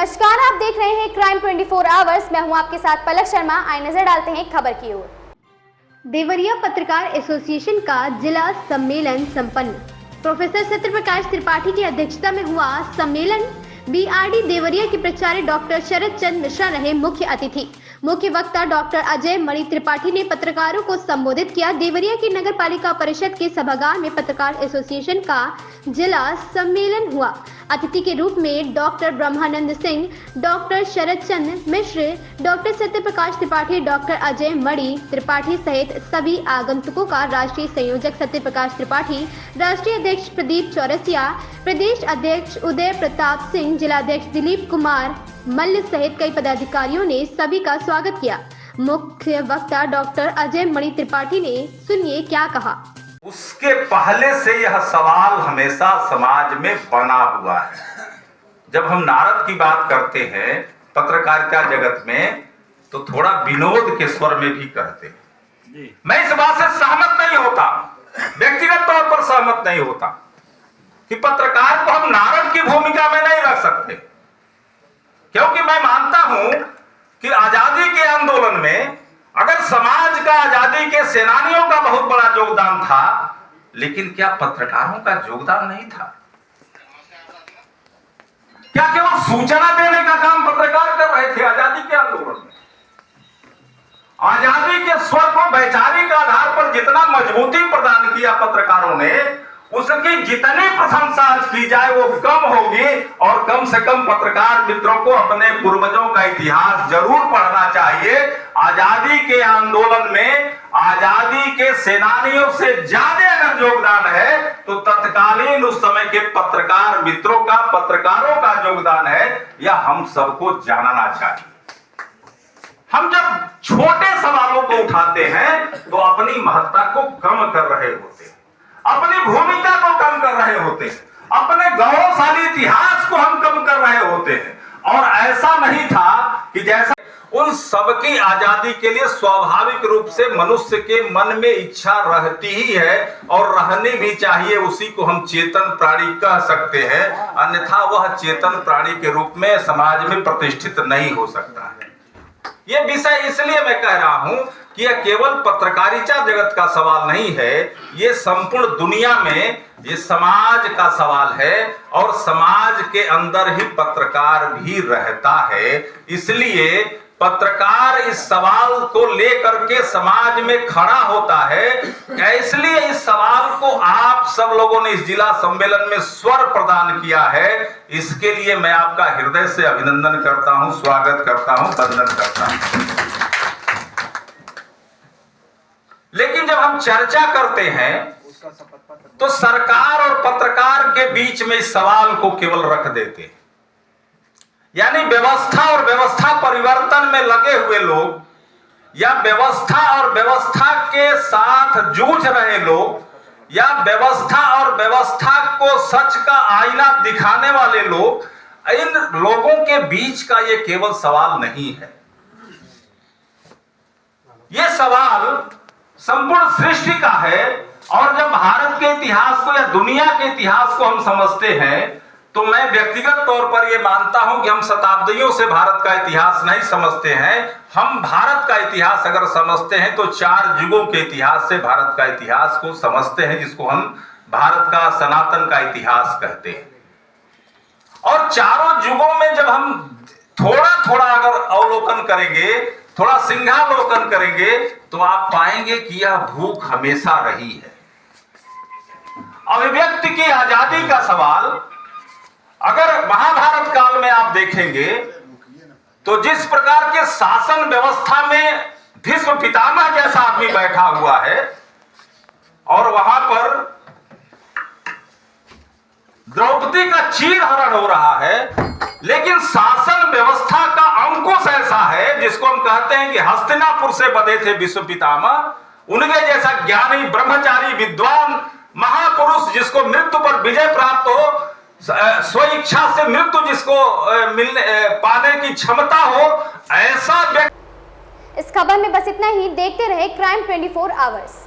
नमस्कार, आप देख रहे हैं क्राइम 24 आवर्स। मैं हूं आपके साथ पलक शर्मा। आइए नजर डालते हैं खबर की ओर। देवरिया पत्रकार एसोसिएशन का जिला सम्मेलन संपन्न। प्रोफेसर सत्यप्रकाश त्रिपाठी की अध्यक्षता में हुआ सम्मेलन। बीआरडी देवरिया के प्राचार्य डॉक्टर शरद चंद्र मिश्रा रहे मुख्य अतिथि। मुख्य वक्ता डॉक्टर अजय मणि त्रिपाठी ने पत्रकारों को संबोधित किया। देवरिया की नगर पालिका परिषद के सभागार में पत्रकार एसोसिएशन का जिला सम्मेलन हुआ। अतिथि के रूप में डॉक्टर ब्रह्मानंद सिंह, डॉक्टर शरद चंद्र मिश्र, डॉक्टर सत्यप्रकाश त्रिपाठी, डॉक्टर अजय मणि त्रिपाठी सहित सभी आगंतुकों का राष्ट्रीय संयोजक सत्यप्रकाश त्रिपाठी, राष्ट्रीय अध्यक्ष प्रदीप चौरसिया, प्रदेश अध्यक्ष उदय प्रताप सिंह, जिलाध्यक्ष दिलीप कुमार मल्ल सहित कई पदाधिकारियों ने सभी का स्वागत किया। मुख्य वक्ता डॉक्टर अजय मणि त्रिपाठी ने सुनिए क्या कहा। उसके पहले से यह सवाल हमेशा समाज में बना हुआ है। जब हम नारद की बात करते हैं पत्रकारिता जगत में तो थोड़ा विनोद के स्वर में भी कहते हैं। मैं इस बात से सहमत नहीं होता, व्यक्तिगत तौर पर सहमत नहीं होता कि पत्रकार को हम नारद की भूमिका में नहीं रख सकते, क्योंकि मैं मानता हूं कि आजादी के आंदोलन में अगर समाज का आजादी के सेनानियों का बहुत बड़ा योगदान था, लेकिन क्या पत्रकारों का योगदान नहीं था? क्या केवल सूचना देने का काम पत्रकार कर रहे थे आजादी के आंदोलन में? आजादी के स्वर को वैचारिक आधार पर जितना मजबूती प्रदान किया पत्रकारों ने, उसकी जितनी प्रशंसा की जाए वो कम होगी। और कम से कम पत्रकार मित्रों को अपने पूर्वजों का इतिहास जरूर पढ़ना चाहिए। आजादी के आंदोलन में आजादी के सेनानियों से ज्यादा अगर योगदान है तो तत्कालीन उस समय के पत्रकार मित्रों का, पत्रकारों का योगदान है, यह हम सबको जानना चाहिए। हम जब छोटे सवालों को उठाते हैं तो अपनी महत्ता को कम कर रहे होते हैं, अपनी भूमिका को कम कर रहे होते हैं, अपने गौरवशाली इतिहास को हम कम कर रहे होते हैं। और ऐसा नहीं था कि जैसा उन सबकी आजादी के लिए स्वाभाविक रूप से मनुष्य के मन में इच्छा रहती ही है और रहनी भी चाहिए। उसी को हम चेतन प्राणी कह सकते हैं, अन्यथा वह चेतन प्राणी के रूप में समाज में प्रतिष्ठित नहीं हो सकता है। यह विषय इसलिए मैं कह रहा हूं कि यह केवल पत्रकारिता जगत का सवाल नहीं है, ये संपूर्ण दुनिया में ये समाज का सवाल है और समाज के अंदर ही पत्रकार भी रहता है। इसलिए पत्रकार इस सवाल को लेकर के समाज में खड़ा होता है। इसलिए इस सवाल को आप सब लोगों ने इस जिला सम्मेलन में स्वर प्रदान किया है। इसके लिए मैं आपका हृदय से अभिनंदन करता हूं, स्वागत करता हूं, वंदन करता हूं। लेकिन जब हम चर्चा करते हैं तो सरकार और पत्रकार के बीच में इस सवाल को केवल रख देते हैं। यानी व्यवस्था और व्यवस्था परिवर्तन में लगे हुए लोग या व्यवस्था और व्यवस्था के साथ जूझ रहे लोग या व्यवस्था और व्यवस्था को सच का आईना दिखाने वाले लोग, इन लोगों के बीच का ये केवल सवाल नहीं है। ये सवाल संपूर्ण सृष्टि का है। और जब भारत के इतिहास को या दुनिया के इतिहास को हम समझते हैं तो मैं व्यक्तिगत तौर पर यह मानता हूं कि हम शताब्दियों से भारत का इतिहास नहीं समझते हैं। हम भारत का इतिहास अगर समझते हैं तो 4 युगों के इतिहास से भारत का इतिहास को समझते हैं, जिसको हम भारत का सनातन का इतिहास कहते हैं। और चारों युगों में जब हम थोड़ा थोड़ा अगर अवलोकन करेंगे, थोड़ा सिंहावलोकन करेंगे तो आप पाएंगे कि यह भूख हमेशा रही है। अभिव्यक्ति की आजादी का सवाल अगर महाभारत काल में आप देखेंगे तो जिस प्रकार के शासन व्यवस्था में भीष्म पितामह जैसा आदमी बैठा हुआ है और वहां पर द्रौपदी का चीरहरण हो रहा है, लेकिन शासन व्यवस्था का अंकुश ऐसा है जिसको हम कहते हैं कि हस्तिनापुर से बधे थे विश्व पितामह। उनके जैसा ज्ञानी, ब्रह्मचारी, विद्वान महापुरुष जिसको मृत्यु पर विजय प्राप्त हो, स्वेच्छा से मृत्यु जिसको पाने की क्षमता हो, ऐसा व्यक्ति। इस खबर में बस इतना ही। देखते रहे क्राइम 24 आवर्स।